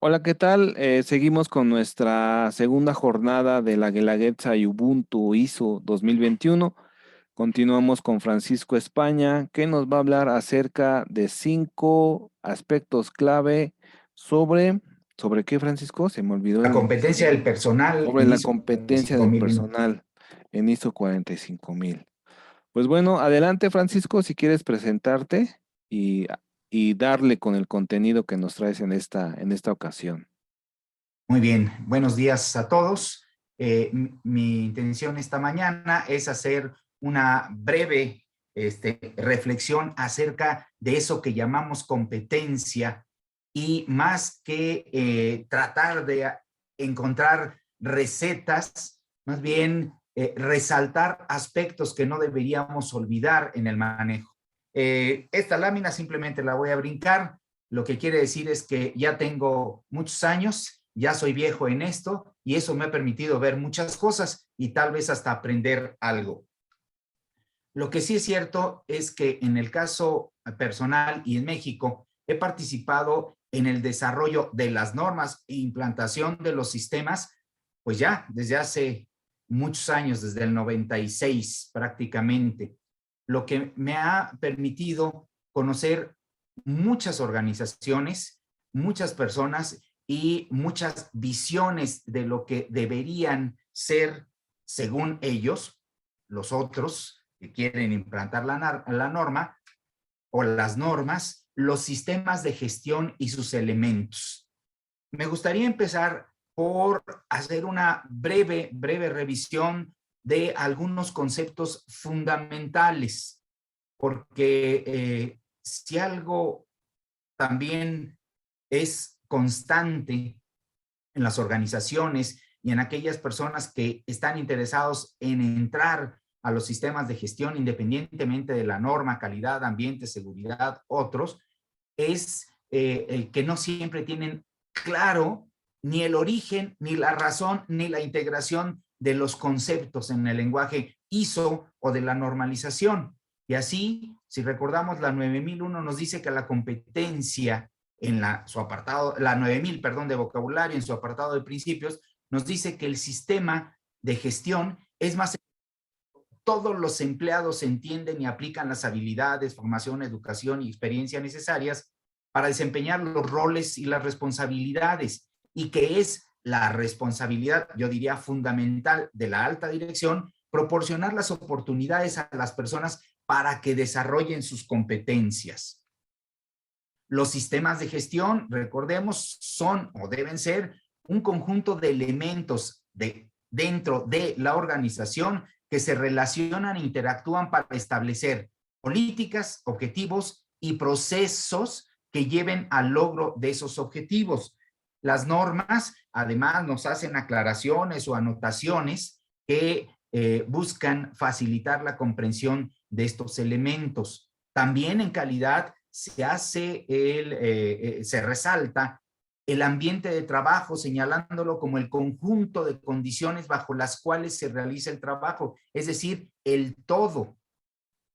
Hola, ¿qué tal? Seguimos con nuestra segunda jornada de la Guelaguetza y Ubuntu ISO 2021. Continuamos con Francisco España, que nos va a hablar acerca de 5 aspectos clave sobre, ¿sobre qué, Francisco? Se me olvidó La competencia del personal sobre en la ISO competencia del 45001. personal en ISO 45000. Pues bueno, adelante, Francisco, si quieres presentarte y, y darle con el contenido que nos traes en esta ocasión. Muy bien, buenos días a todos. Mi intención esta mañana es hacer una breve reflexión acerca de eso que llamamos competencia y más que tratar de encontrar recetas, más bien resaltar aspectos que no deberíamos olvidar en el manejo. Esta lámina simplemente la voy a brincar. Lo que quiere decir es que ya tengo muchos años, ya soy viejo en esto y eso me ha permitido ver muchas cosas y tal vez hasta aprender algo. Lo que sí es cierto es que en el caso personal y en México he participado en el desarrollo de las normas e implantación de los sistemas, pues ya desde hace muchos años, desde el 96 prácticamente, lo que me ha permitido conocer muchas organizaciones, muchas personas y muchas visiones de lo que deberían ser, según ellos, los otros que quieren implantar la norma o las normas, los sistemas de gestión y sus elementos. Me gustaría empezar por hacer una breve revisión de algunos conceptos fundamentales, porque si algo también es constante en las organizaciones y en aquellas personas que están interesados en entrar a los sistemas de gestión, independientemente de la norma, calidad, ambiente, seguridad, otros, es el que no siempre tienen claro ni el origen, ni la razón, ni la integración de los conceptos en el lenguaje ISO o de la normalización. Y así, si recordamos, la 9001 nos dice que la competencia en su apartado, la 9000, perdón, de vocabulario, en su apartado de principios, nos dice que el sistema de gestión es más, todos los empleados entienden y aplican las habilidades, formación, educación y experiencia necesarias para desempeñar los roles y las responsabilidades, y que es la responsabilidad, yo diría, fundamental de la alta dirección, proporcionar las oportunidades a las personas para que desarrollen sus competencias. Los sistemas de gestión, recordemos, son o deben ser un conjunto de elementos dentro de la organización que se relacionan e interactúan para establecer políticas, objetivos y procesos que lleven al logro de esos objetivos. Las normas, además, nos hacen aclaraciones o anotaciones que buscan facilitar la comprensión de estos elementos. También en calidad se resalta el ambiente de trabajo, señalándolo como el conjunto de condiciones bajo las cuales se realiza el trabajo, es decir, el todo.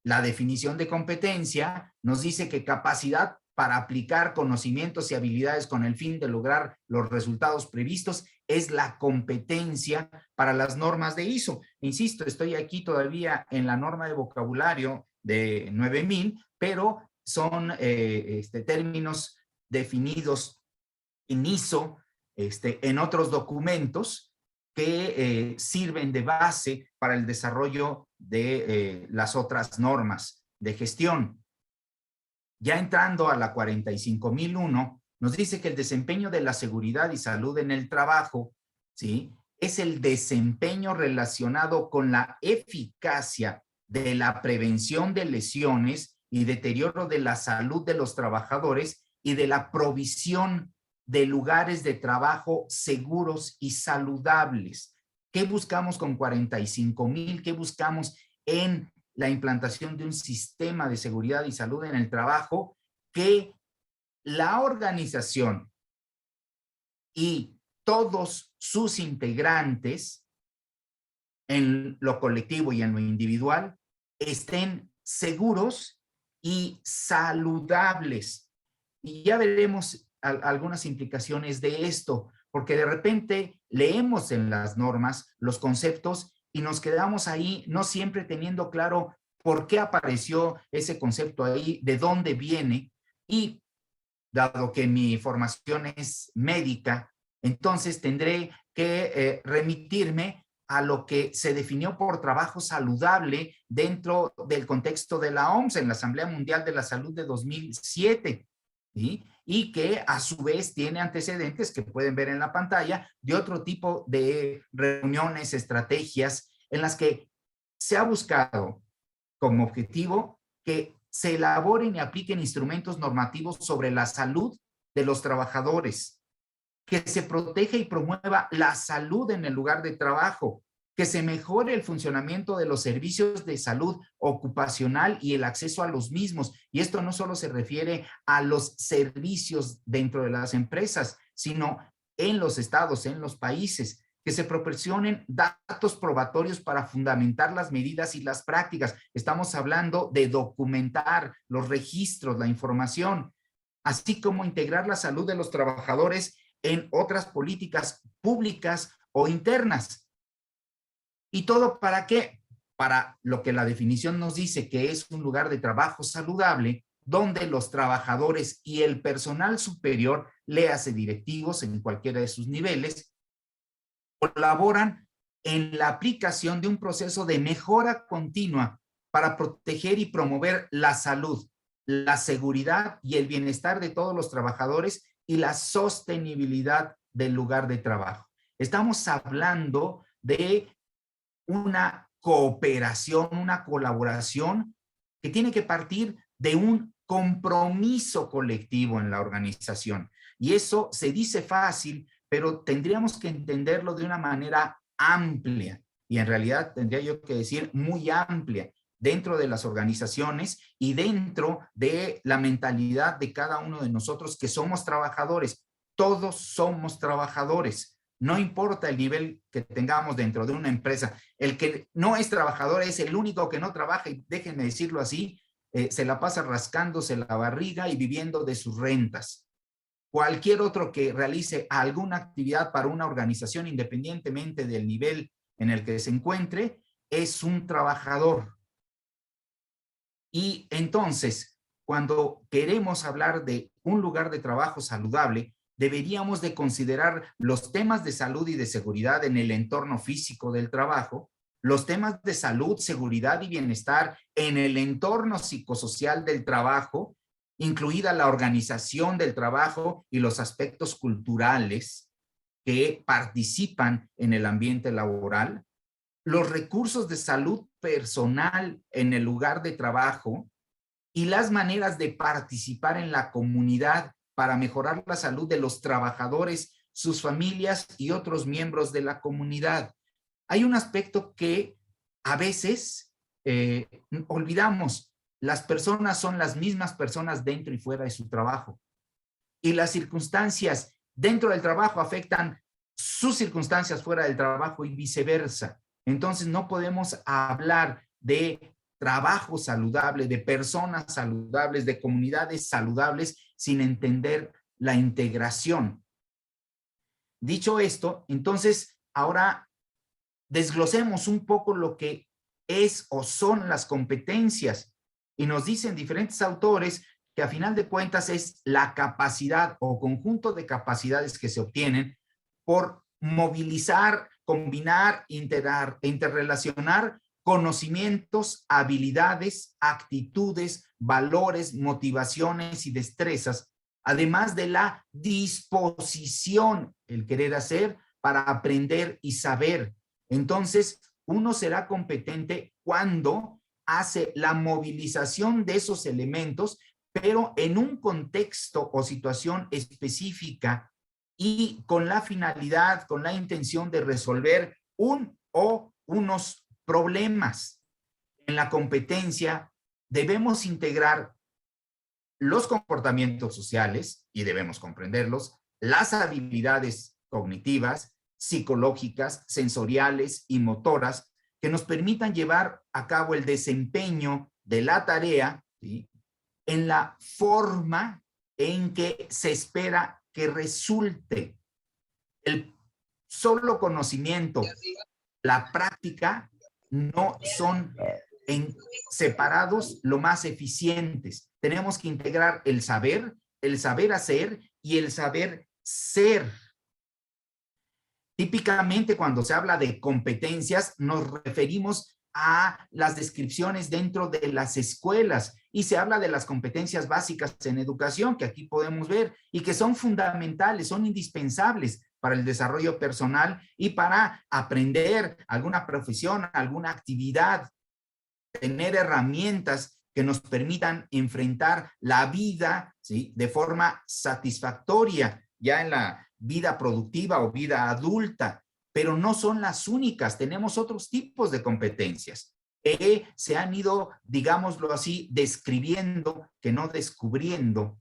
La definición de competencia nos dice que capacidad para aplicar conocimientos y habilidades con el fin de lograr los resultados previstos es la competencia para las normas de ISO. Insisto, estoy aquí todavía en la norma de vocabulario de 9000, pero son términos definidos en ISO, en otros documentos que sirven de base para el desarrollo de las otras normas de gestión. Ya entrando a la 45001, nos dice que el desempeño de la seguridad y salud en el trabajo, ¿sí?, es el desempeño relacionado con la eficacia de la prevención de lesiones y deterioro de la salud de los trabajadores y de la provisión de lugares de trabajo seguros y saludables. ¿Qué buscamos con 45,000? ¿Qué buscamos en la implantación de un sistema de seguridad y salud en el trabajo? Que la organización y todos sus integrantes, en lo colectivo y en lo individual, estén seguros y saludables. Y ya veremos algunas implicaciones de esto, porque de repente leemos en las normas los conceptos y nos quedamos ahí no siempre teniendo claro por qué apareció ese concepto ahí, de dónde viene, y dado que mi formación es médica, entonces tendré que remitirme a lo que se definió por trabajo saludable dentro del contexto de la OMS en la Asamblea Mundial de la Salud de 2007, ¿sí? Y que a su vez tiene antecedentes que pueden ver en la pantalla de otro tipo de reuniones, estrategias en las que se ha buscado como objetivo que se elaboren y apliquen instrumentos normativos sobre la salud de los trabajadores, que se proteja y promueva la salud en el lugar de trabajo, que se mejore el funcionamiento de los servicios de salud ocupacional y el acceso a los mismos. Y esto no solo se refiere a los servicios dentro de las empresas, sino en los estados, en los países, que se proporcionen datos probatorios para fundamentar las medidas y las prácticas. Estamos hablando de documentar los registros, la información, así como integrar la salud de los trabajadores en otras políticas públicas o internas. ¿Y todo para qué? Para lo que la definición nos dice, que es un lugar de trabajo saludable, donde los trabajadores y el personal superior, léase directivos en cualquiera de sus niveles, colaboran en la aplicación de un proceso de mejora continua para proteger y promover la salud, la seguridad y el bienestar de todos los trabajadores y la sostenibilidad del lugar de trabajo. Estamos hablando de una cooperación, una colaboración que tiene que partir de un compromiso colectivo en la organización. Y eso se dice fácil, pero tendríamos que entenderlo de una manera amplia, y en realidad tendría yo que decir muy amplia, dentro de las organizaciones y dentro de la mentalidad de cada uno de nosotros que somos trabajadores. Todos somos trabajadores, no importa el nivel que tengamos dentro de una empresa. El que no es trabajador es el único que no trabaja, y déjenme decirlo así, se la pasa rascándose la barriga y viviendo de sus rentas. Cualquier otro que realice alguna actividad para una organización, independientemente del nivel en el que se encuentre, es un trabajador. Y entonces, cuando queremos hablar de un lugar de trabajo saludable, deberíamos de considerar los temas de salud y de seguridad en el entorno físico del trabajo, los temas de salud, seguridad y bienestar en el entorno psicosocial del trabajo, incluida la organización del trabajo y los aspectos culturales que participan en el ambiente laboral, los recursos de salud personal en el lugar de trabajo y las maneras de participar en la comunidad para mejorar la salud de los trabajadores, sus familias y otros miembros de la comunidad. Hay un aspecto que a veces olvidamos. Las personas son las mismas personas dentro y fuera de su trabajo. Y las circunstancias dentro del trabajo afectan sus circunstancias fuera del trabajo y viceversa. Entonces no podemos hablar de trabajo saludable, de personas saludables, de comunidades saludables sin entender la integración. Dicho esto, entonces ahora desglosemos un poco lo que es o son las competencias, y nos dicen diferentes autores que a final de cuentas es la capacidad o conjunto de capacidades que se obtienen por movilizar, combinar, integrar e interrelacionar conocimientos, habilidades, actitudes, valores, motivaciones y destrezas, además de la disposición, el querer hacer para aprender y saber. Entonces, uno será competente cuando hace la movilización de esos elementos, pero en un contexto o situación específica y con la finalidad, con la intención de resolver un o unos problemas. En la competencia debemos integrar los comportamientos sociales, y debemos comprenderlos, las habilidades cognitivas, psicológicas, sensoriales y motoras que nos permitan llevar a cabo el desempeño de la tarea, ¿sí?, en la forma en que se espera que resulte. El solo conocimiento, la práctica, no son separados lo más eficientes. Tenemos que integrar el saber hacer y el saber ser. Típicamente cuando se habla de competencias nos referimos a las descripciones dentro de las escuelas y se habla de las competencias básicas en educación que aquí podemos ver y que son fundamentales, son indispensables para el desarrollo personal y para aprender alguna profesión, alguna actividad, tener herramientas que nos permitan enfrentar la vida, ¿sí?, de forma satisfactoria ya en la vida productiva o vida adulta, pero no son las únicas. Tenemos otros tipos de competencias que se han ido, digámoslo así, describiendo, que no descubriendo,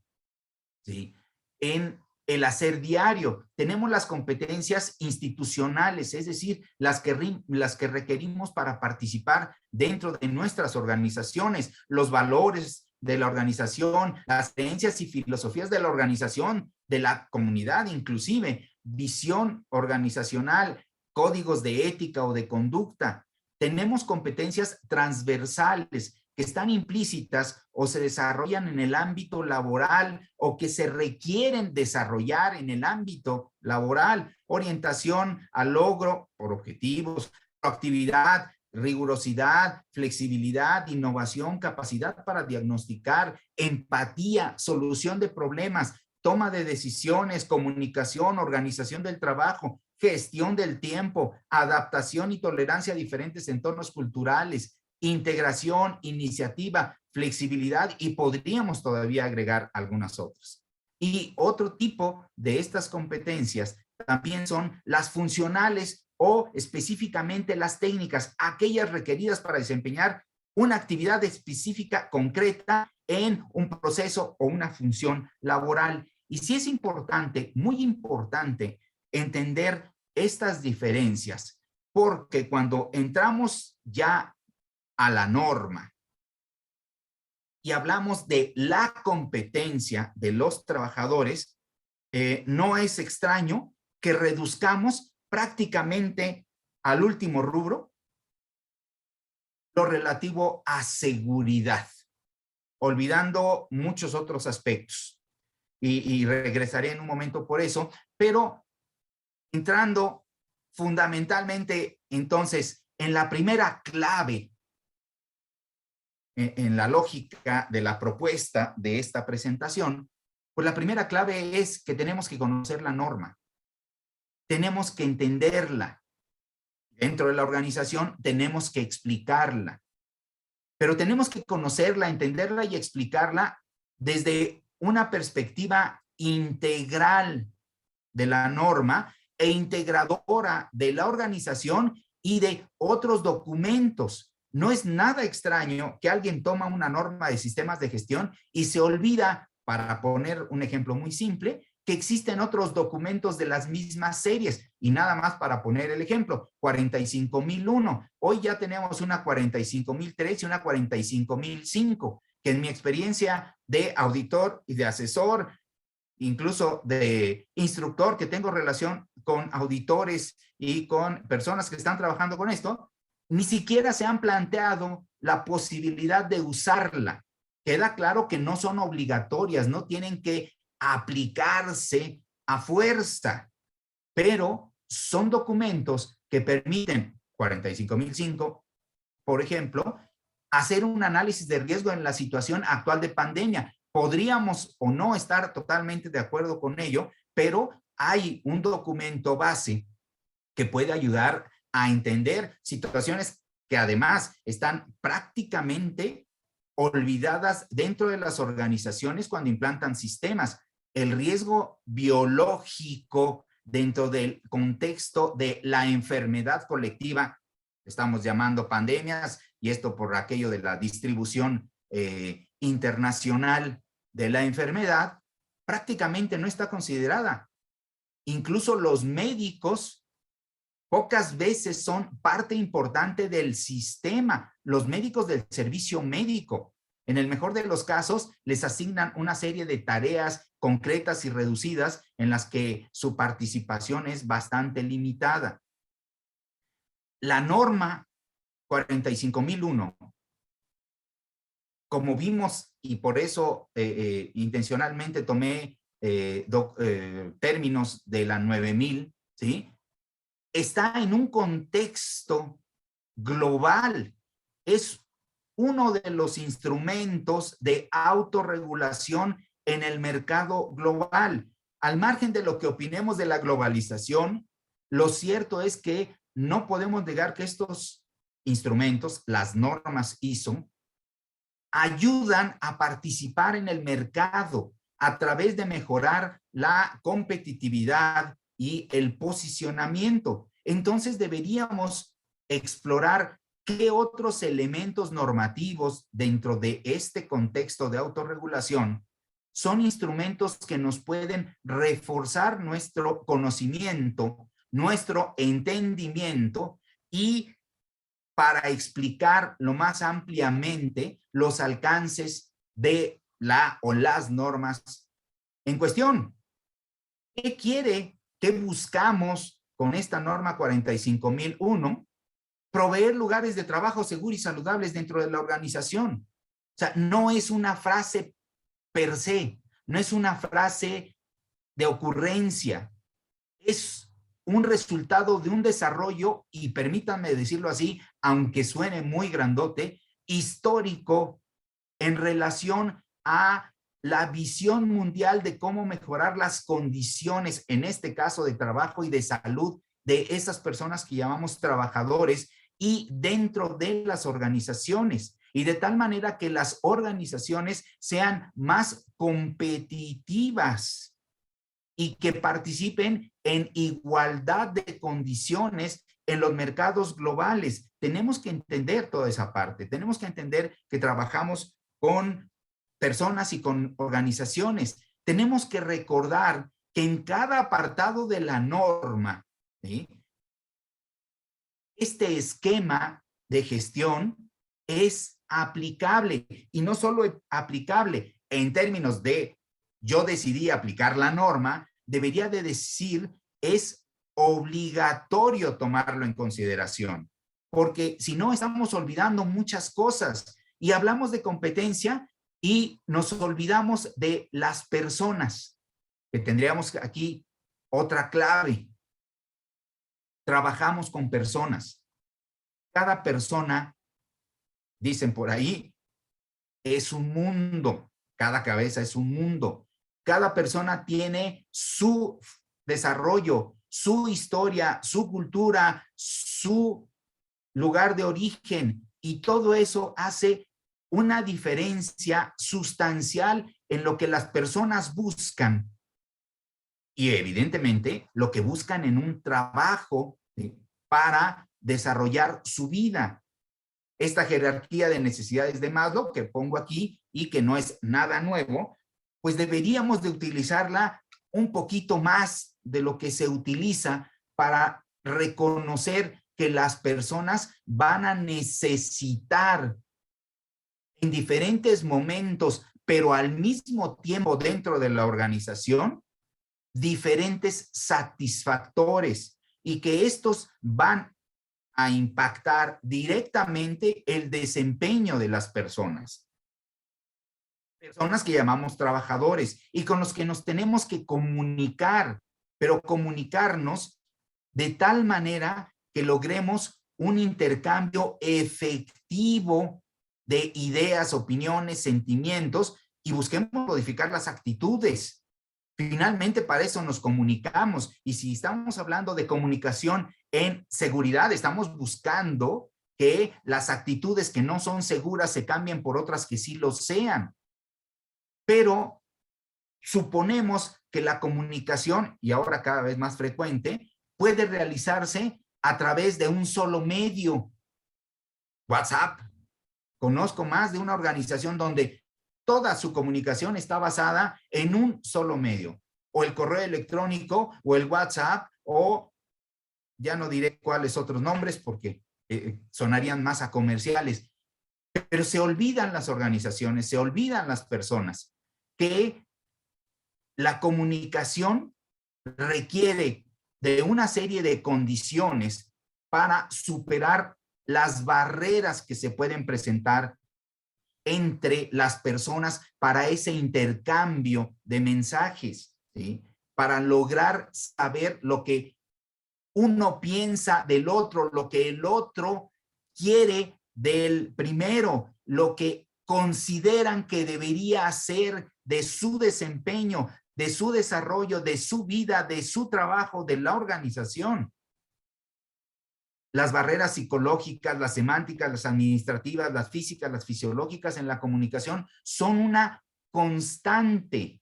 ¿sí?, en el hacer diario. Tenemos las competencias institucionales, es decir, las que requerimos para participar dentro de nuestras organizaciones, los valores de la organización, las creencias y filosofías de la organización, de la comunidad inclusive, visión organizacional, códigos de ética o de conducta. Tenemos competencias transversales que están implícitas o se desarrollan en el ámbito laboral o que se requieren desarrollar en el ámbito laboral. Orientación al logro por objetivos, proactividad, rigurosidad, flexibilidad, innovación, capacidad para diagnosticar, empatía, solución de problemas, toma de decisiones, comunicación, organización del trabajo, gestión del tiempo, adaptación y tolerancia a diferentes entornos culturales, integración, iniciativa, flexibilidad y podríamos todavía agregar algunas otras. Y otro tipo de estas competencias también son las funcionales o específicamente las técnicas, aquellas requeridas para desempeñar una actividad específica concreta en un proceso o una función laboral. Y sí es importante, muy importante, entender estas diferencias, porque cuando entramos ya a la norma y hablamos de la competencia de los trabajadores, no es extraño que reduzcamos prácticamente al último rubro lo relativo a seguridad, olvidando muchos otros aspectos. Y regresaré en un momento por eso, pero entrando fundamentalmente entonces en la primera clave en la lógica de la propuesta de esta presentación, pues la primera clave es que tenemos que conocer la norma, tenemos que entenderla. Dentro de la organización tenemos que explicarla, pero tenemos que conocerla, entenderla y explicarla desde una perspectiva integral de la norma e integradora de la organización y de otros documentos. No es nada extraño que alguien toma una norma de sistemas de gestión y se olvida, para poner un ejemplo muy simple, que existen otros documentos de las mismas series. Y nada más para poner el ejemplo, 45001. Hoy ya tenemos una 45003 y una 45005, que en mi experiencia de auditor y de asesor, incluso de instructor, que tengo relación con auditores y con personas que están trabajando con esto, ni siquiera se han planteado la posibilidad de usarla. Queda claro que no son obligatorias, no tienen que aplicarse a fuerza, pero son documentos que permiten, 45005, por ejemplo, hacer un análisis de riesgo en la situación actual de pandemia. Podríamos o no estar totalmente de acuerdo con ello, pero hay un documento base que puede ayudar a entender situaciones que además están prácticamente olvidadas dentro de las organizaciones cuando implantan sistemas. El riesgo biológico dentro del contexto de la enfermedad colectiva, estamos llamando pandemias, y esto por aquello de la distribución internacional de la enfermedad, prácticamente no está considerada. Incluso los médicos pocas veces son parte importante del sistema, los médicos del servicio médico. En el mejor de los casos, les asignan una serie de tareas concretas y reducidas en las que su participación es bastante limitada. La norma 45001, como vimos, y por eso intencionalmente tomé términos de la 9000, ¿sí? Está en un contexto global. Es uno de los instrumentos de autorregulación en el mercado global. Al margen de lo que opinemos de la globalización, lo cierto es que no podemos negar que estos instrumentos, las normas ISO, ayudan a participar en el mercado a través de mejorar la competitividad y el posicionamiento. Entonces deberíamos explorar qué otros elementos normativos dentro de este contexto de autorregulación son instrumentos que nos pueden reforzar nuestro conocimiento, nuestro entendimiento y para explicar lo más ampliamente los alcances de la o las normas en cuestión. ¿Qué quiere, qué buscamos con esta norma 45001? Proveer lugares de trabajo seguros y saludables dentro de la organización. O sea, no es una frase per se, no es una frase de ocurrencia, es un resultado de un desarrollo, y permítanme decirlo así, aunque suene muy grandote, histórico en relación a la visión mundial de cómo mejorar las condiciones, en este caso de trabajo y de salud, de esas personas que llamamos trabajadores y dentro de las organizaciones, y de tal manera que las organizaciones sean más competitivas y que participen en igualdad de condiciones en los mercados globales. Tenemos que entender toda esa parte. Tenemos que entender que trabajamos con personas y con organizaciones. Tenemos que recordar que en cada apartado de la norma, ¿sí?, este esquema de gestión es aplicable, y no solo aplicable en términos de yo decidí aplicar la norma, debería de decir es obligatorio tomarlo en consideración, porque si no estamos olvidando muchas cosas y hablamos de competencia y nos olvidamos de las personas, que tendríamos aquí otra clave. Trabajamos con personas. Cada persona, dicen por ahí, es un mundo. Cada cabeza es un mundo. Cada persona tiene su desarrollo, su historia, su cultura, su lugar de origen, y todo eso hace una diferencia sustancial en lo que las personas buscan. Y evidentemente lo que buscan en un trabajo para desarrollar su vida. Esta jerarquía de necesidades de Maslow que pongo aquí y que no es nada nuevo, pues deberíamos de utilizarla un poquito más de lo que se utiliza para reconocer que las personas van a necesitar en diferentes momentos, pero al mismo tiempo dentro de la organización, diferentes satisfactores, y que estos van a impactar directamente el desempeño de las personas. Personas que llamamos trabajadores y con los que nos tenemos que comunicar, pero comunicarnos de tal manera que logremos un intercambio efectivo de ideas, opiniones, sentimientos, y busquemos modificar las actitudes. Finalmente, para eso nos comunicamos. Y si estamos hablando de comunicación en seguridad, estamos buscando que las actitudes que no son seguras se cambien por otras que sí lo sean. Pero suponemos que la comunicación, y ahora cada vez más frecuente, puede realizarse a través de un solo medio. WhatsApp. Conozco más de una organización donde toda su comunicación está basada en un solo medio, o el correo electrónico, o el WhatsApp, o ya no diré cuáles otros nombres porque sonarían más a comerciales. Pero se olvidan las organizaciones, se olvidan las personas que la comunicación requiere de una serie de condiciones para superar las barreras que se pueden presentar entre las personas para ese intercambio de mensajes, ¿sí? Para lograr saber lo que uno piensa del otro, lo que el otro quiere del primero, lo que consideran que debería hacer de su desempeño, de su desarrollo, de su vida, de su trabajo, de la organización. Las barreras psicológicas, las semánticas, las administrativas, las físicas, las fisiológicas en la comunicación son una constante.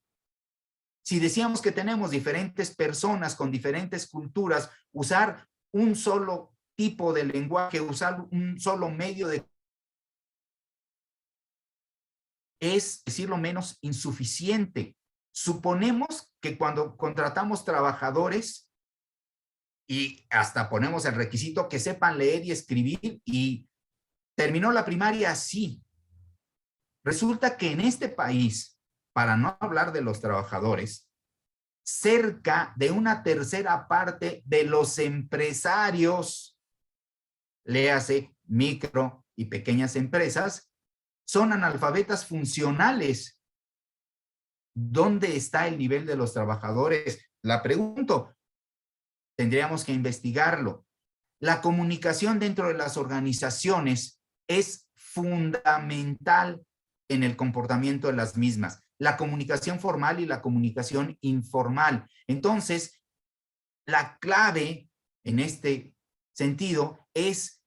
Si decíamos que tenemos diferentes personas con diferentes culturas, usar un solo tipo de lenguaje, usar un solo medio de es, decirlo menos, insuficiente. Suponemos que cuando contratamos trabajadores y hasta ponemos el requisito que sepan leer y escribir y terminó la primaria así. Resulta que en este país, para no hablar de los trabajadores, cerca de una tercera parte de los empresarios, léase micro y pequeñas empresas, son analfabetas funcionales. ¿Dónde está el nivel de los trabajadores? La pregunto, tendríamos que investigarlo. La comunicación dentro de las organizaciones es fundamental en el comportamiento de las mismas. La comunicación formal y la comunicación informal. Entonces, la clave en este sentido es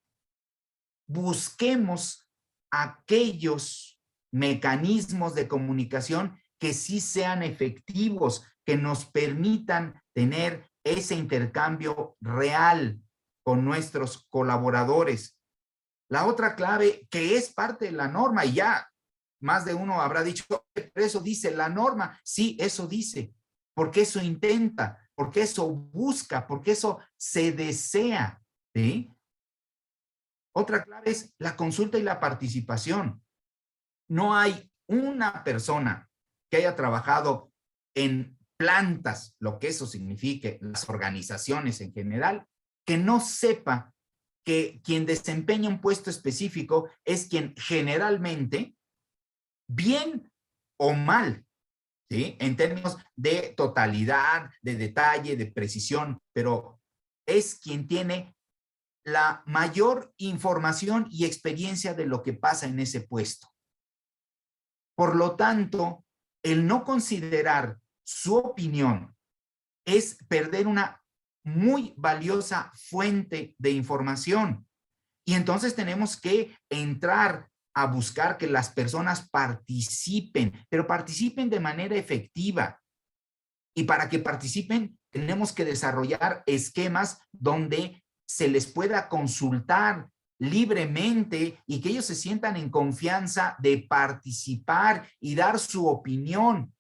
busquemos aquellos mecanismos de comunicación que sí sean efectivos, que nos permitan tener ese intercambio real con nuestros colaboradores. La otra clave, que es parte de la norma, y ya más de uno habrá dicho, pero eso dice la norma. Sí, eso dice, porque eso intenta, porque eso busca, porque eso se desea, ¿sí? Otra clave es la consulta y la participación. No hay una persona que haya trabajado en plantas, lo que eso signifique, las organizaciones en general, que no sepa que quien desempeña un puesto específico es quien generalmente, bien o mal, ¿sí? En términos de totalidad, de detalle, de precisión, pero es quien tiene la mayor información y experiencia de lo que pasa en ese puesto. Por lo tanto, el no considerar su opinión es perder una muy valiosa fuente de información. Y entonces tenemos que entrar a buscar que las personas participen, pero participen de manera efectiva. Y para que participen, tenemos que desarrollar esquemas donde se les pueda consultar libremente y que ellos se sientan en confianza de participar y dar su opinión.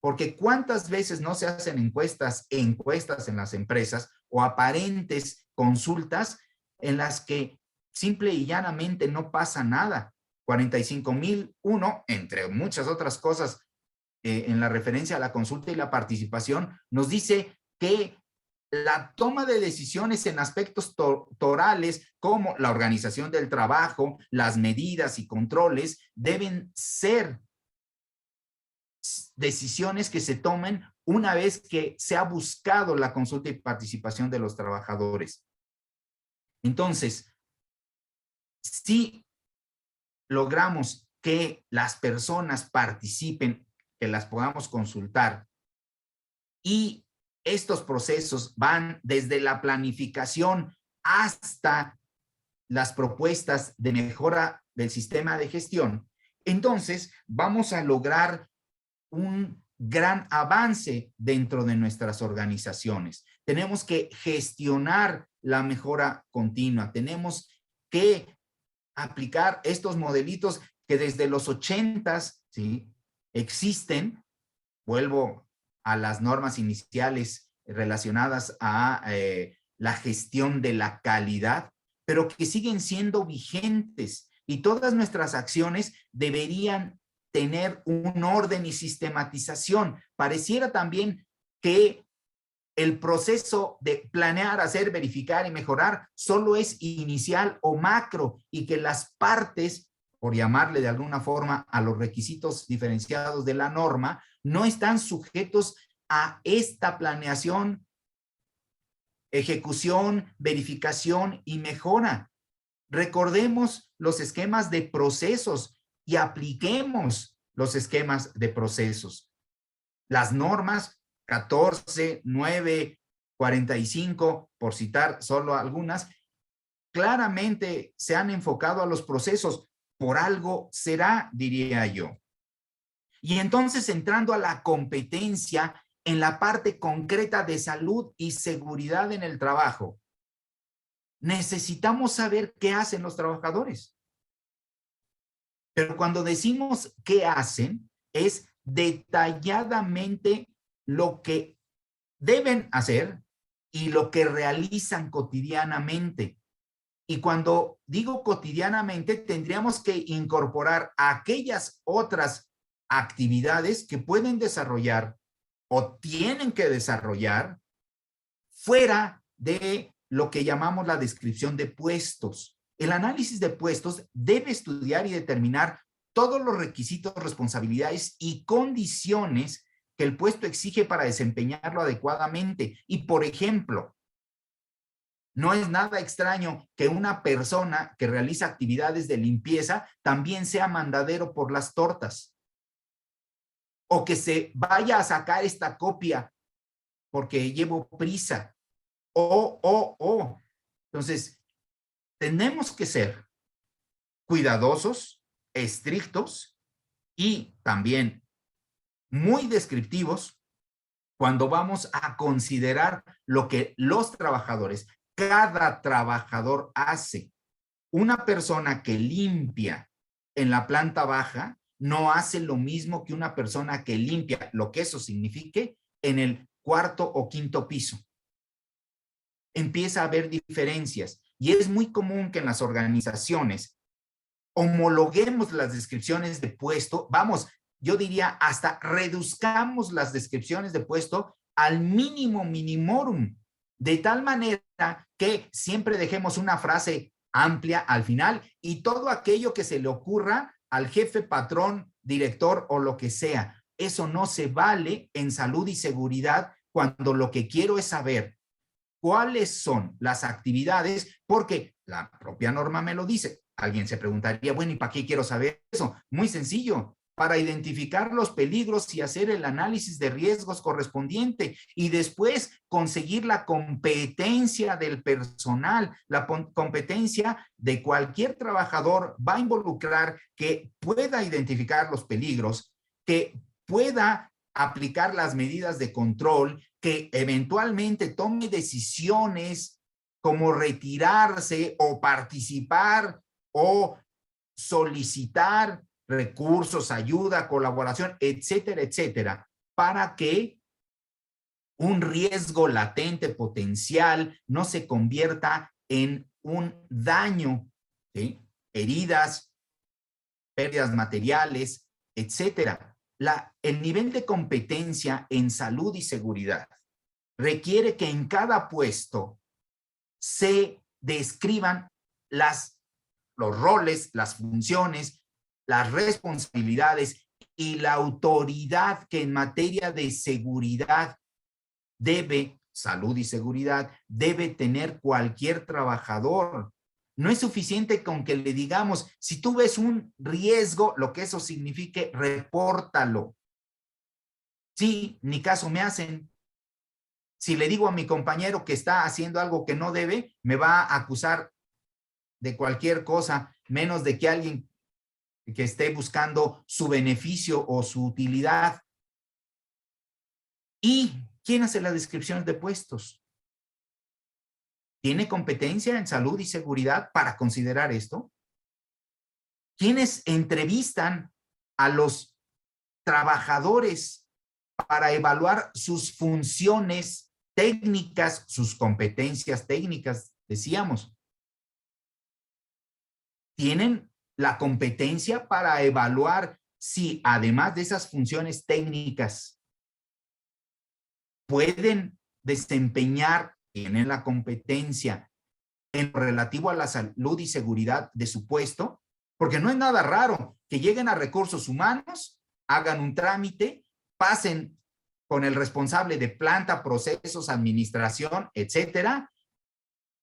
Porque cuántas veces no se hacen encuestas en las empresas o aparentes consultas en las que simple y llanamente no pasa nada. 45,001, entre muchas otras cosas, en la referencia a la consulta y la participación, nos dice que la toma de decisiones en aspectos torales como la organización del trabajo, las medidas y controles deben ser decisiones que se tomen una vez que se ha buscado la consulta y participación de los trabajadores. Entonces, si logramos que las personas participen, que las podamos consultar, y estos procesos van desde la planificación hasta las propuestas de mejora del sistema de gestión, entonces vamos a lograr un gran avance dentro de nuestras organizaciones. Tenemos que gestionar la mejora continua, tenemos que aplicar estos modelitos que desde los 80s, ¿sí?, existen. Vuelvo a las normas iniciales relacionadas a la gestión de la calidad, pero que siguen siendo vigentes. y todas nuestras acciones deberían tener un orden y sistematización. Pareciera también que el proceso de planear, hacer, verificar y mejorar solo es inicial o macro y que las partes, por llamarle de alguna forma a los requisitos diferenciados de la norma, no están sujetos a esta planeación, ejecución, verificación y mejora. Recordemos los esquemas de procesos y apliquemos los esquemas de procesos. Las normas 14, 9, 45, por citar solo algunas, claramente se han enfocado a los procesos. Por algo será, diría yo. Y entonces, entrando a la competencia en la parte concreta de salud y seguridad en el trabajo, necesitamos saber qué hacen los trabajadores. Pero cuando decimos qué hacen, es detalladamente lo que deben hacer y lo que realizan cotidianamente. Y cuando digo cotidianamente, tendríamos que incorporar aquellas otras actividades que pueden desarrollar o tienen que desarrollar fuera de lo que llamamos la descripción de puestos. El análisis de puestos debe estudiar y determinar todos los requisitos, responsabilidades y condiciones que el puesto exige para desempeñarlo adecuadamente. Y, por ejemplo, no es nada extraño que una persona que realiza actividades de limpieza también sea mandadero por las tortas. O que se vaya a sacar esta copia porque llevo prisa. Entonces, tenemos que ser cuidadosos, estrictos y también muy descriptivos cuando vamos a considerar lo que los trabajadores, cada trabajador hace. Una persona que limpia en la planta baja no hace lo mismo que una persona que limpia, lo que eso signifique, en el cuarto o quinto piso. Empieza a haber diferencias y es muy común que en las organizaciones homologuemos las descripciones de puesto, vamos, yo diría hasta reduzcamos las descripciones de puesto al mínimo minimorum, de tal manera que siempre dejemos una frase amplia al final y todo aquello que se le ocurra al jefe, patrón, director o lo que sea. Eso no se vale en salud y seguridad cuando lo que quiero es saber cuáles son las actividades, porque la propia norma me lo dice. Alguien se preguntaría, bueno, ¿y para qué quiero saber eso? Muy sencillo, para identificar los peligros y hacer el análisis de riesgos correspondiente y después conseguir la competencia del personal. La competencia de cualquier trabajador va a involucrar que pueda identificar los peligros, que pueda aplicar las medidas de control, que eventualmente tome decisiones como retirarse o participar o solicitar recursos, ayuda, colaboración, etcétera, etcétera, para que un riesgo latente potencial no se convierta en un daño, ¿sí? Heridas, pérdidas materiales, etcétera. El nivel de competencia en salud y seguridad requiere que en cada puesto se describan los roles, las funciones, las responsabilidades y la autoridad que en materia de seguridad salud y seguridad, debe tener cualquier trabajador. No es suficiente con que le digamos, si tú ves un riesgo, lo que eso signifique, repórtalo. Sí, ni caso me hacen. Si le digo a mi compañero que está haciendo algo que no debe, me va a acusar de cualquier cosa, menos de que alguien que esté buscando su beneficio o su utilidad. ¿Y quién hace las descripciones de puestos? ¿Tiene competencia en salud y seguridad para considerar esto? ¿Quiénes entrevistan a los trabajadores para evaluar sus funciones técnicas, sus competencias técnicas, decíamos? ¿Tienen la competencia para evaluar si además de esas funciones técnicas pueden desempeñar, tienen la competencia en lo relativo a la salud y seguridad de su puesto, porque no es nada raro que lleguen a recursos humanos, hagan un trámite, pasen con el responsable de planta, procesos, administración, etcétera,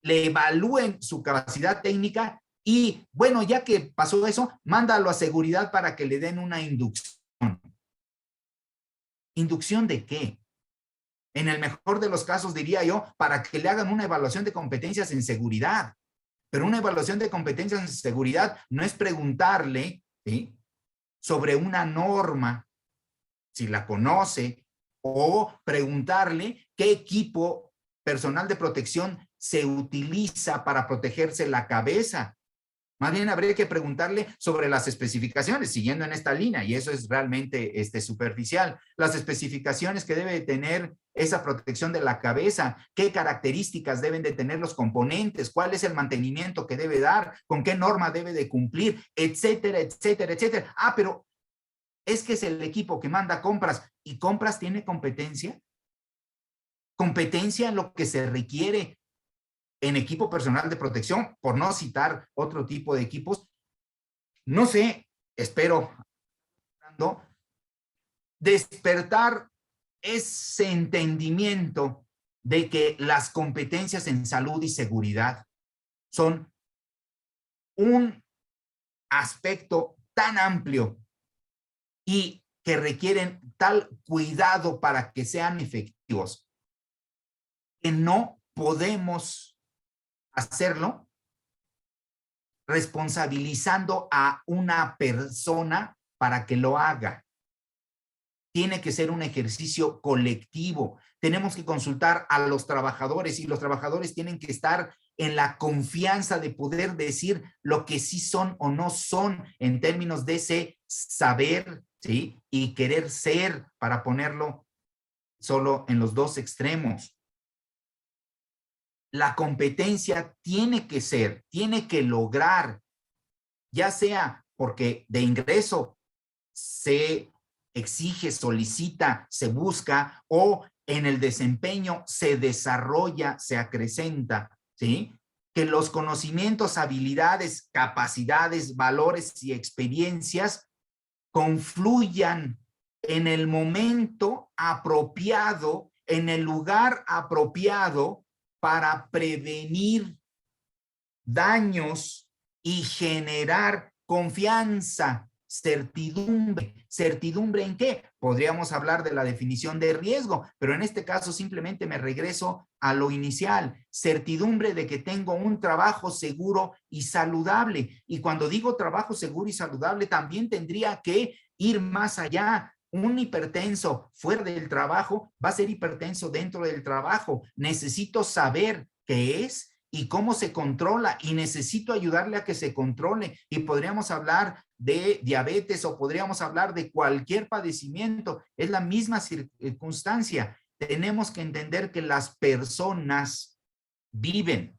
le evalúen su capacidad técnica y, bueno, ya que pasó eso, mándalo a seguridad para que le den una inducción. ¿Inducción de qué? En el mejor de los casos, diría yo, para que le hagan una evaluación de competencias en seguridad. Pero una evaluación de competencias en seguridad no es preguntarle, ¿sí?, sobre una norma, si la conoce, o preguntarle qué equipo personal de protección se utiliza para protegerse la cabeza. Más bien habría que preguntarle sobre las especificaciones, siguiendo en esta línea, y eso es realmente superficial. Las especificaciones que debe tener esa protección de la cabeza, qué características deben de tener los componentes, cuál es el mantenimiento que debe dar, con qué norma debe de cumplir, etcétera, etcétera, etcétera. Ah, pero es que es el equipo que manda compras, ¿y compras tiene competencia? Competencia en lo que se requiere en equipo personal de protección, por no citar otro tipo de equipos. No sé, espero despertar ese entendimiento de que las competencias en salud y seguridad son un aspecto tan amplio y que requieren tal cuidado para que sean efectivos, que no podemos hacerlo responsabilizando a una persona para que lo haga. Tiene que ser un ejercicio colectivo. Tenemos que consultar a los trabajadores y los trabajadores tienen que estar en la confianza de poder decir lo que sí son o no son en términos de ese saber, ¿sí?, y querer ser, para ponerlo solo en los dos extremos. La competencia tiene que ser, tiene que lograr, ya sea porque de ingreso se exige, solicita, se busca, o en el desempeño se desarrolla, se acrecenta, ¿sí? Que los conocimientos, habilidades, capacidades, valores y experiencias confluyan en el momento apropiado, en el lugar apropiado para prevenir daños y generar confianza, certidumbre. ¿Certidumbre en qué? Podríamos hablar de la definición de riesgo, pero en este caso simplemente me regreso a lo inicial. Certidumbre de que tengo un trabajo seguro y saludable. Y cuando digo trabajo seguro y saludable, también tendría que ir más allá. Un hipertenso fuera del trabajo va a ser hipertenso dentro del trabajo. Necesito saber qué es y cómo se controla y necesito ayudarle a que se controle. Y podríamos hablar de diabetes o podríamos hablar de cualquier padecimiento. Es la misma circunstancia. Tenemos que entender que las personas viven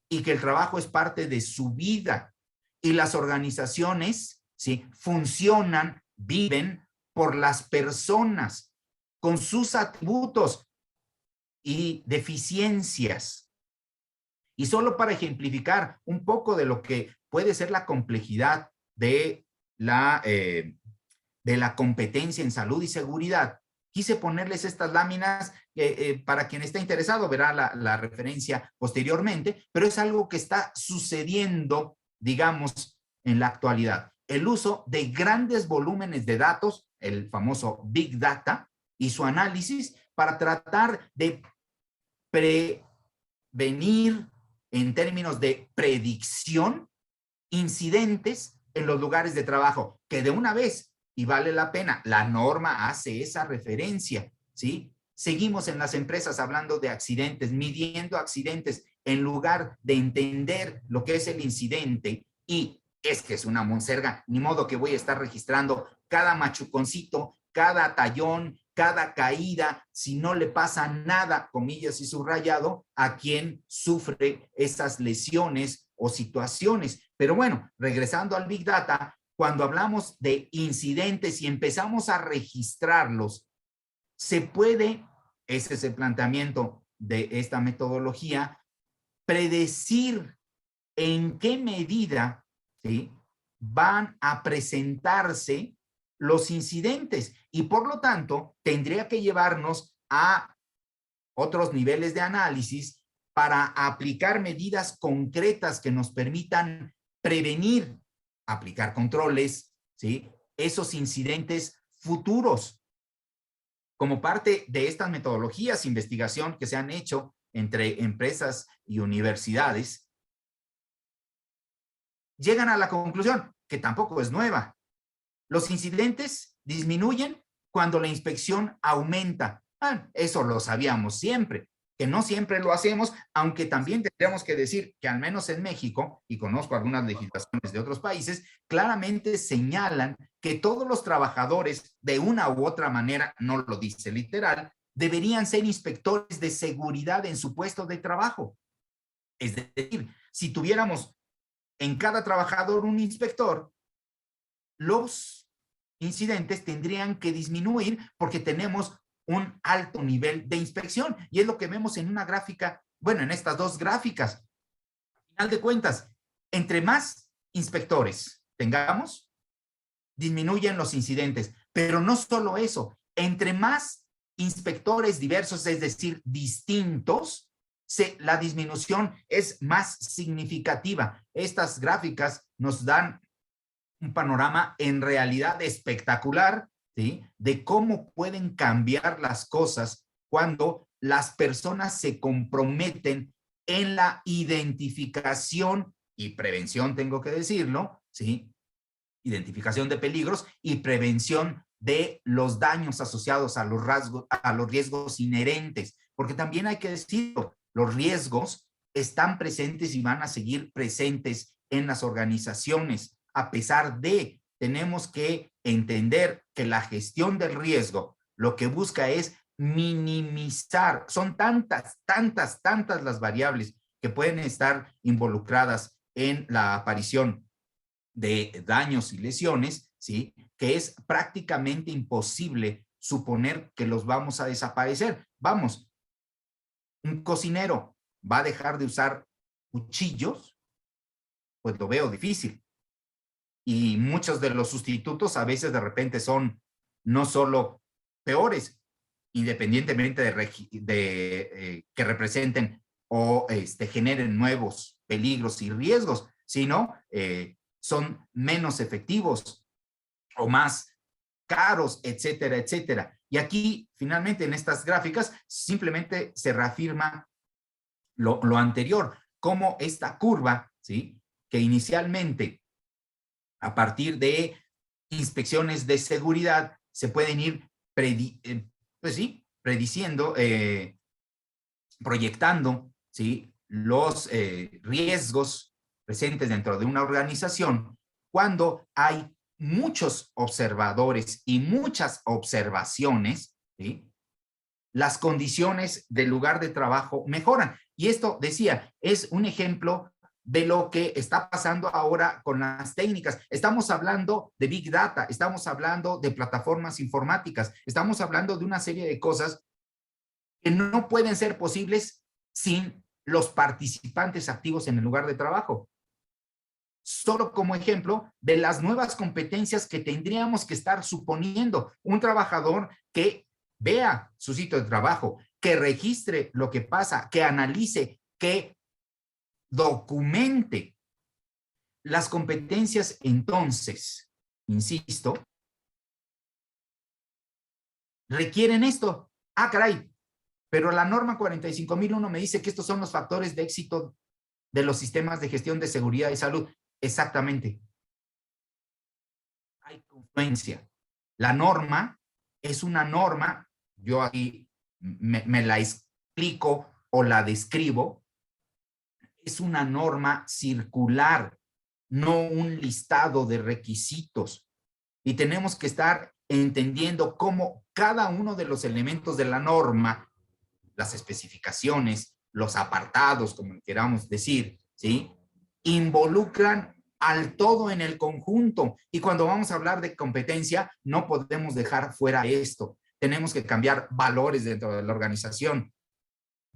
y que el trabajo es parte de su vida y las organizaciones, ¿sí?, funcionan, viven por las personas con sus atributos y deficiencias. Y solo para ejemplificar un poco de lo que puede ser la complejidad de la competencia en salud y seguridad, quise ponerles estas láminas para quien está interesado verá la referencia posteriormente, pero es algo que está sucediendo, digamos, en la actualidad. El uso de grandes volúmenes de datos, el famoso Big Data, y su análisis para tratar de prevenir en términos de predicción incidentes en los lugares de trabajo, que de una vez, y vale la pena, la norma hace esa referencia, ¿sí? Seguimos en las empresas hablando de accidentes, midiendo accidentes, en lugar de entender lo que es el incidente, y es que es una monserga, ni modo que voy a estar registrando cada machuconcito, cada tallón, cada caída, si no le pasa nada, comillas y subrayado, a quien sufre esas lesiones o situaciones. Pero bueno, regresando al Big Data, cuando hablamos de incidentes y empezamos a registrarlos, se puede, ese es el planteamiento de esta metodología, predecir en qué medida, ¿sí?, van a presentarse los incidentes y por lo tanto tendría que llevarnos a otros niveles de análisis para aplicar medidas concretas que nos permitan prevenir, aplicar controles, ¿sí?, esos incidentes futuros. Como parte de estas metodologías de investigación que se han hecho entre empresas y universidades, llegan a la conclusión, que tampoco es nueva. Los incidentes disminuyen cuando la inspección aumenta. Eso lo sabíamos siempre, que no siempre lo hacemos, aunque también tendríamos que decir que al menos en México, y conozco algunas legislaciones de otros países, claramente señalan que todos los trabajadores, de una u otra manera, no lo dice literal, deberían ser inspectores de seguridad en su puesto de trabajo. Es decir, si tuviéramos en cada trabajador un inspector, los incidentes tendrían que disminuir porque tenemos un alto nivel de inspección. Y es lo que vemos en una gráfica, bueno, en estas dos gráficas. Al final de cuentas, entre más inspectores tengamos, disminuyen los incidentes. Pero no solo eso, entre más inspectores diversos, es decir, distintos, la disminución es más significativa. Estas gráficas nos dan un panorama en realidad espectacular, ¿sí?, de cómo pueden cambiar las cosas cuando las personas se comprometen en la identificación y prevención, tengo que decirlo, ¿sí?, identificación de peligros y prevención de los daños asociados a los riesgos inherentes, porque también hay que decirlo, los riesgos están presentes y van a seguir presentes en las organizaciones, a pesar de, tenemos que entender que la gestión del riesgo lo que busca es minimizar, son tantas las variables que pueden estar involucradas en la aparición de daños y lesiones, ¿sí?, que es prácticamente imposible suponer que los vamos a desaparecer. Vamos, un cocinero va a dejar de usar cuchillos, pues lo veo difícil. Y muchos de los sustitutos a veces de repente son no solo peores, independientemente de que representen o generen nuevos peligros y riesgos, sino son menos efectivos o más caros, etcétera, etcétera. Y aquí, finalmente, en estas gráficas, simplemente se reafirma lo anterior, cómo esta curva, ¿sí?, que inicialmente, a partir de inspecciones de seguridad, se pueden ir pues sí, prediciendo, proyectando, ¿sí?, los riesgos presentes dentro de una organización cuando hay muchos observadores y muchas observaciones, ¿sí?, las condiciones del lugar de trabajo mejoran. Y esto, decía, es un ejemplo de lo que está pasando ahora con las técnicas. Estamos hablando de Big Data, estamos hablando de plataformas informáticas, estamos hablando de una serie de cosas que no pueden ser posibles sin los participantes activos en el lugar de trabajo. Solo como ejemplo de las nuevas competencias que tendríamos que estar suponiendo. Un trabajador que vea su sitio de trabajo, que registre lo que pasa, que analice, que documente. Las competencias, entonces, insisto, requieren esto. Ah, caray, pero la norma 45001 me dice que estos son los factores de éxito de los sistemas de gestión de seguridad y salud. Exactamente. Hay confluencia. La norma es una norma, yo aquí me la explico o la describo, es una norma circular, no un listado de requisitos. Y tenemos que estar entendiendo cómo cada uno de los elementos de la norma, las especificaciones, los apartados, como queramos decir, ¿sí?, involucran al todo en el conjunto. Y cuando vamos a hablar de competencia, no podemos dejar fuera esto. Tenemos que cambiar valores dentro de la organización.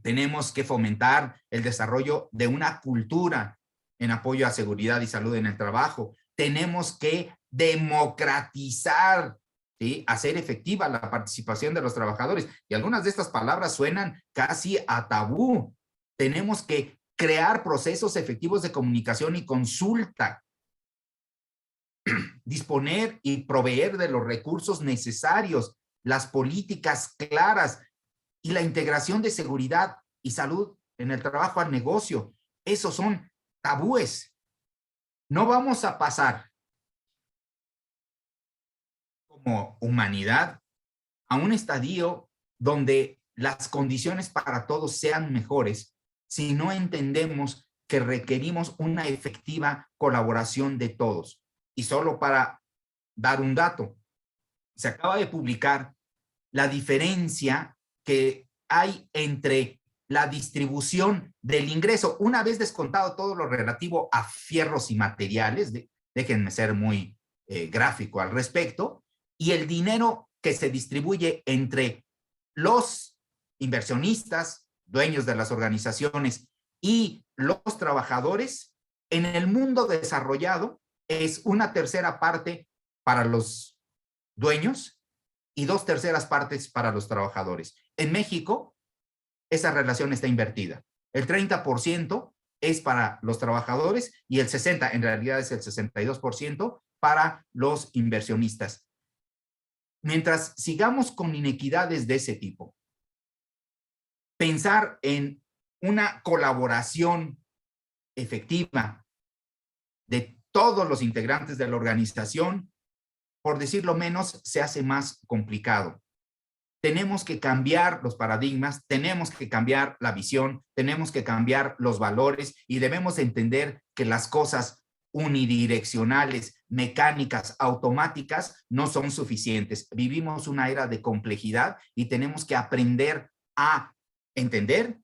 Tenemos que fomentar el desarrollo de una cultura en apoyo a seguridad y salud en el trabajo. Tenemos que democratizar, ¿sí?, hacer efectiva la participación de los trabajadores. Y algunas de estas palabras suenan casi a tabú. Tenemos que crear procesos efectivos de comunicación y consulta, disponer y proveer de los recursos necesarios, las políticas claras y la integración de seguridad y salud en el trabajo al negocio. Esos son tabúes. No vamos a pasar como humanidad a un estadio donde las condiciones para todos sean mejores si no entendemos que requerimos una efectiva colaboración de todos. Y solo para dar un dato, se acaba de publicar la diferencia que hay entre la distribución del ingreso, una vez descontado todo lo relativo a fierros y materiales, déjenme ser muy gráfico al respecto, y el dinero que se distribuye entre los inversionistas, dueños de las organizaciones y los trabajadores, en el mundo desarrollado es una tercera parte para los dueños y 2/3 partes para los trabajadores. En México, esa relación está invertida. El 30% es para los trabajadores y el 60%, en realidad es el 62% para los inversionistas. Mientras sigamos con inequidades de ese tipo, pensar en una colaboración efectiva de todos los integrantes de la organización, por decirlo menos, se hace más complicado. Tenemos que cambiar los paradigmas, tenemos que cambiar la visión, tenemos que cambiar los valores y debemos entender que las cosas unidireccionales, mecánicas, automáticas, no son suficientes. Vivimos una era de complejidad y tenemos que aprender a entender,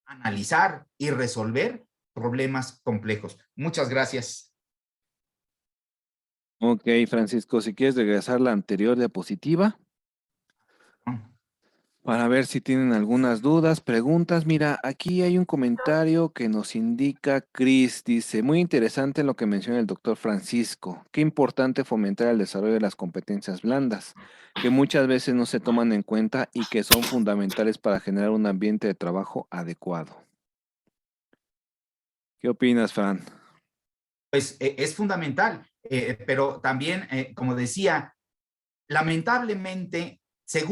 analizar y resolver problemas complejos. Muchas gracias. Ok, Francisco, si quieres regresar la anterior diapositiva para ver si tienen algunas dudas, preguntas. Mira, aquí hay un comentario que nos indica Chris, dice, muy interesante lo que menciona el doctor Francisco, qué importante fomentar el desarrollo de las competencias blandas, que muchas veces no se toman en cuenta y que son fundamentales para generar un ambiente de trabajo adecuado. ¿Qué opinas, Fran? Pues es fundamental, pero también, como decía, lamentablemente, según